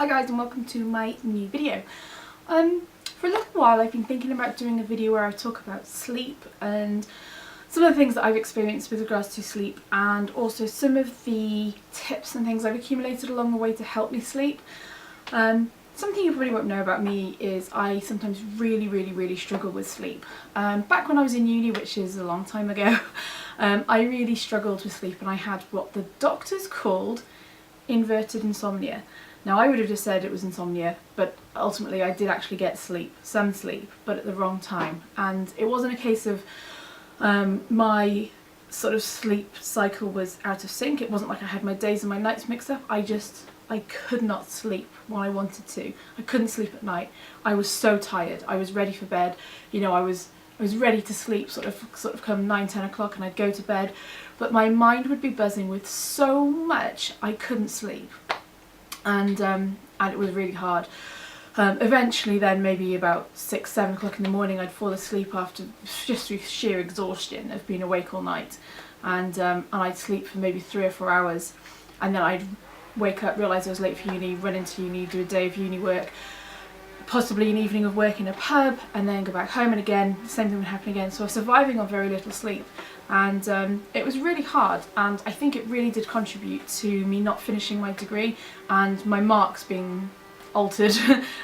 Hi guys, and welcome to my new video. For a little while I've been thinking about doing a video where I talk about sleep and some of the things that I've experienced with regards to sleep, and also some of the tips and things I've accumulated along the way to help me sleep. Something you probably won't know about me is I sometimes really struggle with sleep. Back when I was in uni, which is a long time ago, I really struggled with sleep and I had what the doctors called inverted insomnia. Now I would have just said it was insomnia, but ultimately I did actually get sleep, some sleep, but at the wrong time. And it wasn't a case of my sort of sleep cycle was out of sync. It wasn't like I had my days and my nights mixed up. I could not sleep when I wanted to. I couldn't sleep at night. I was so tired. I was ready for bed. You know, I was ready to sleep sort of come 9-10 o'clock, and I'd go to bed, but my mind would be buzzing with so much I couldn't sleep. And it was really hard. Eventually then, maybe about 6-7 o'clock in the morning, I'd fall asleep after just through sheer exhaustion of being awake all night, and I'd sleep for maybe 3 or 4 hours, and then I'd wake up, realise I was late for uni, run into uni, do a day of uni work, possibly an evening of work in a pub, and then go back home, and again the same thing would happen again. So I was surviving on very little sleep, and it was really hard, and I think it really did contribute to me not finishing my degree and my marks being altered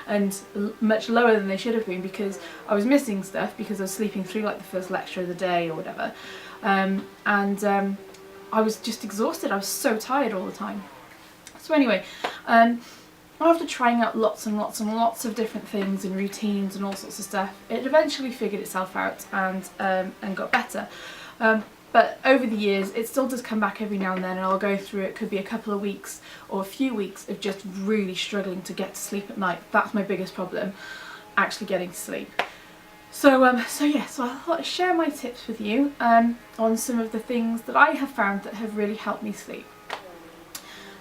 and much lower than they should have been, because I was missing stuff because I was sleeping through like the first lecture of the day or whatever, I was just exhausted. I was so tired all the time. So anyway, after trying out lots and lots of different things and routines and all sorts of stuff, it eventually figured itself out and got better. But over the years it still does come back every now and then, and I'll go through, it could be a couple of weeks or a few weeks of just really struggling to get to sleep at night. That's my biggest problem, actually getting to sleep. So I thought I'd share my tips with you on some of the things that I have found that have really helped me sleep.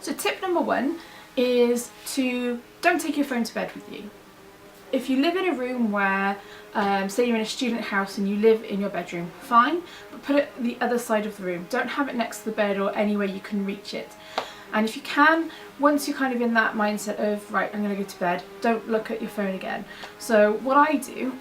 So tip number 1 is to don't take your phone to bed with you. If you live in a room where, say you're in a student house and you live in your bedroom, fine, but put it the other side of the room. Don't have it next to the bed or anywhere you can reach it. And if you can, once you're kind of in that mindset of, right, I'm going to go to bed, don't look at your phone again. So what I do,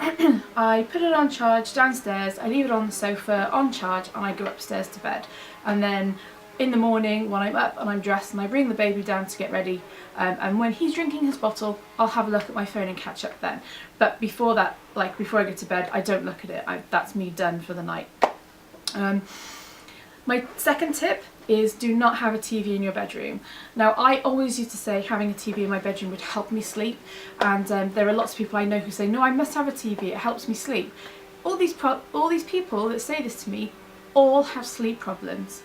I put it on charge downstairs, I leave it on the sofa on charge, and I go upstairs to bed. And then in the morning when I'm up and I'm dressed and I bring the baby down to get ready, and when he's drinking his bottle, I'll have a look at my phone and catch up then. But before that, like before I go to bed, I don't look at it. That's me done for the night. My second tip is do not have a TV in your bedroom. Now I always used to say having a TV in my bedroom would help me sleep, and there are lots of people I know who say, no, I must have a TV, it helps me sleep. All these people that say this to me all have sleep problems.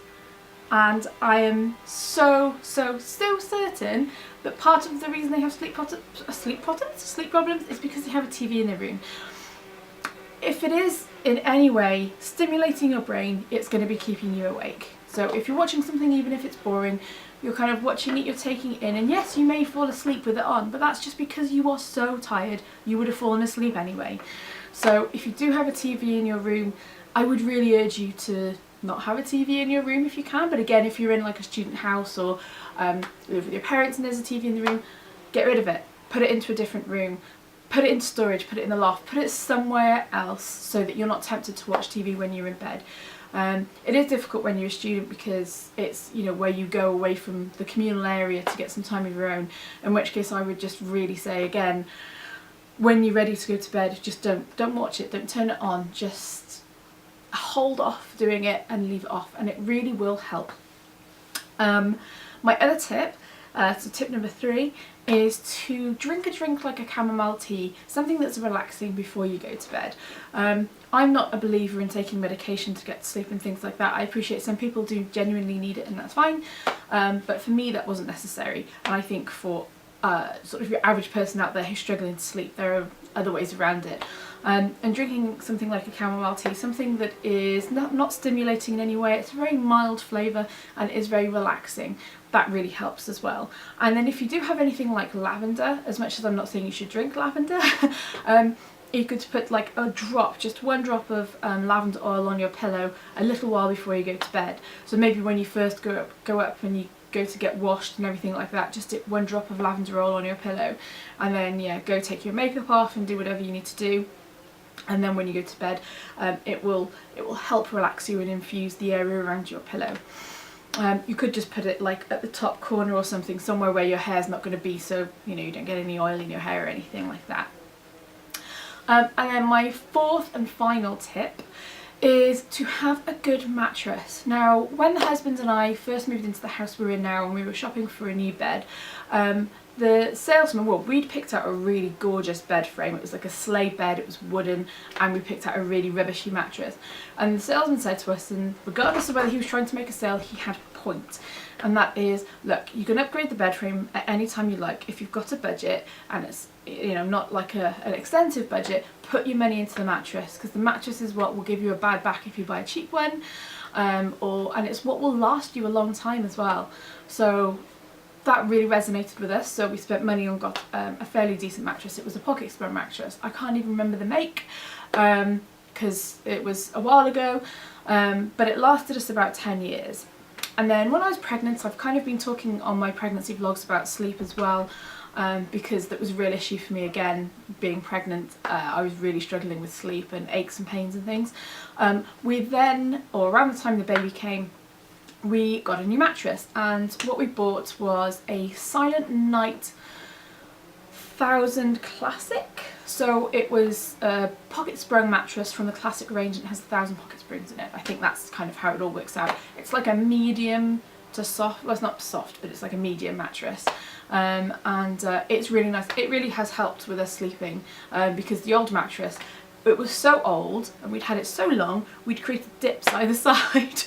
And I am so certain that part of the reason they have sleep problems is because they have a TV in their room. If it is in any way stimulating your brain, it's going to be keeping you awake. So if you're watching something, even if it's boring, you're kind of watching it, you're taking it in, and yes, you may fall asleep with it on, but that's just because you are so tired, you would have fallen asleep anyway. So if you do have a TV in your room, I would really urge you to not have a TV in your room if you can. But again, if you're in like a student house or live with your parents and there's a TV in the room, get rid of it, put it into a different room, put it in storage, put it in the loft, put it somewhere else so that you're not tempted to watch TV when you're in bed. It is difficult when you're a student because it's, you know, where you go away from the communal area to get some time of your own, in which case I would just really say, again, when you're ready to go to bed, just don't watch it, don't turn it on, just hold off doing it and leave it off, and it really will help. My other tip, so tip number 3, is to drink a drink like a chamomile tea, something that's relaxing before you go to bed. I'm not a believer in taking medication to get to sleep and things like that. I appreciate some people do genuinely need it, and that's fine, but for me that wasn't necessary, and I think for sort of your average person out there who's struggling to sleep, there are other ways around it. And drinking something like a chamomile tea, something that is not stimulating in any way, it's a very mild flavour and is very relaxing, that really helps as well. And then if you do have anything like lavender, as much as I'm not saying you should drink lavender, you could put like a drop, just 1 drop of lavender oil on your pillow a little while before you go to bed. So maybe when you first go up and you go to get washed and everything like that, just dip 1 drop of lavender oil on your pillow, and then yeah, go take your makeup off and do whatever you need to do. And then when you go to bed, it will help relax you and infuse the area around your pillow. You could just put it like at the top corner or something, somewhere where your hair's not going to be, so you know you don't get any oil in your hair or anything like that. And then my fourth and final tip is to have a good mattress. Now, when the husband and I first moved into the house we're in now and we were shopping for a new bed, the salesman, well, we'd picked out a really gorgeous bed frame. It was like a sleigh bed, it was wooden, and we picked out a really rubbishy mattress. And the salesman said to us, and regardless of whether he was trying to make a sale, he had a point. And that is, look, you can upgrade the bed frame at any time you like. If you've got a budget and it's, you know, not like an extensive budget, put your money into the mattress, because the mattress is what will give you a bad back if you buy a cheap one, and it's what will last you a long time as well. So that really resonated with us, so we spent money and got a fairly decent mattress. It was a pocket sprung mattress. I can't even remember the make because it was a while ago, but it lasted us about 10 years. And then when I was pregnant, I've kind of been talking on my pregnancy vlogs about sleep as well, because that was a real issue for me again, being pregnant. I was really struggling with sleep and aches and pains and things. We then, or around the time the baby came, we got a new mattress, and what we bought was a Silent Night 1000 Classic. So it was a pocket sprung mattress from the Classic range, and it has 1000 pocket springs in it. I think that's kind of how it all works out. It's like a medium to soft, well, it's not soft, but it's like a medium mattress. It's really nice. It really has helped with us sleeping, because the old mattress, it was so old and we'd had it so long, we'd created dips either side,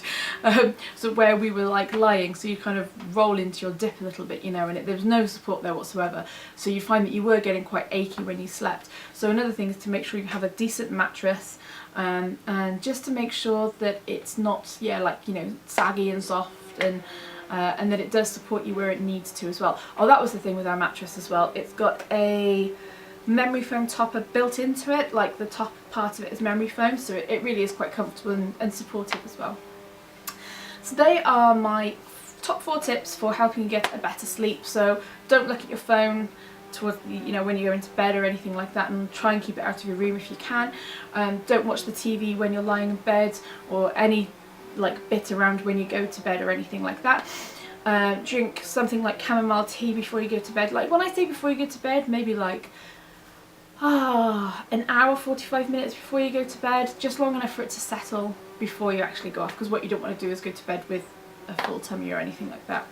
so where we were like lying, so you kind of roll into your dip a little bit, you know, and there was no support there whatsoever, so you find that you were getting quite achy when you slept. So another thing is to make sure you have a decent mattress, and just to make sure that it's not, yeah, like, you know, saggy and soft, and that it does support you where it needs to as well. Oh, that was the thing with our mattress as well. It's got a memory foam topper built into it, like the top part of it is memory foam, so it really is quite comfortable and supportive as well. So they are my top 4 tips for helping you get a better sleep. So don't look at your phone towards, you know, when you go into bed or anything like that, and try and keep it out of your room if you can. Don't watch the TV when you're lying in bed, or any like bit around when you go to bed or anything like that. Drink something like chamomile tea before you go to bed. Like when I say before you go to bed, maybe like an hour, 45 minutes before you go to bed, just long enough for it to settle before you actually go off, because what you don't want to do is go to bed with a full tummy or anything like that.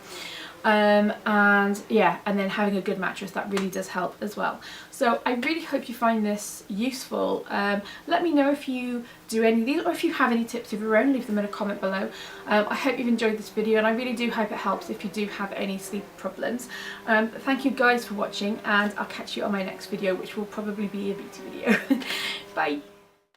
And yeah, and then having a good mattress, that really does help as well. So I really hope you find this useful. Let me know if you do any of these, or if you have any tips of your own, leave them in a comment below. I hope you've enjoyed this video, and I really do hope it helps if you do have any sleep problems. Thank you guys for watching, and I'll catch you on my next video, which will probably be a beauty video. Bye!